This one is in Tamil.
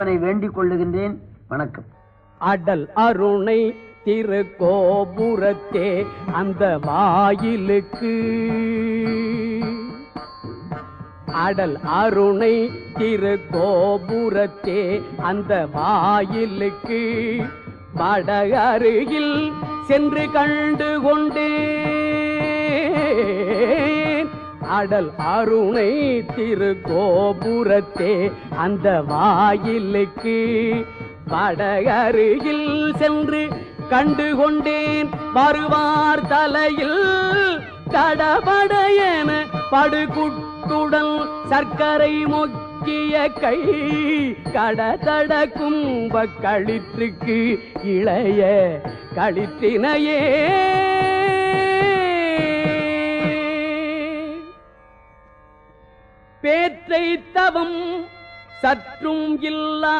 வேண்டிக் கொள்ளுகின்றேன். வணக்கம். அடல் அருணை திருக்கோபுரத்தே அந்த வாயிலுக்கு, அடல் அருணை திருக்கோபுரத்தே அந்த வாயிலுக்கு வட அருகில் சென்று கண்டு கொண்டேன். அடல் அருணை திருக்கோபுரத்தே அந்த வாயிலுக்கு வட அருகில் சென்று கண்டு கொண்டேன். வருவார் தலையில் கடபடையென படுகுட்டுடன் சர்க்கரை மொக்கிய கை கடதட கும்ப களிற்றுக்கு இளைய களிற்றினையே பேற்றை தவம் சற்றும் இல்லா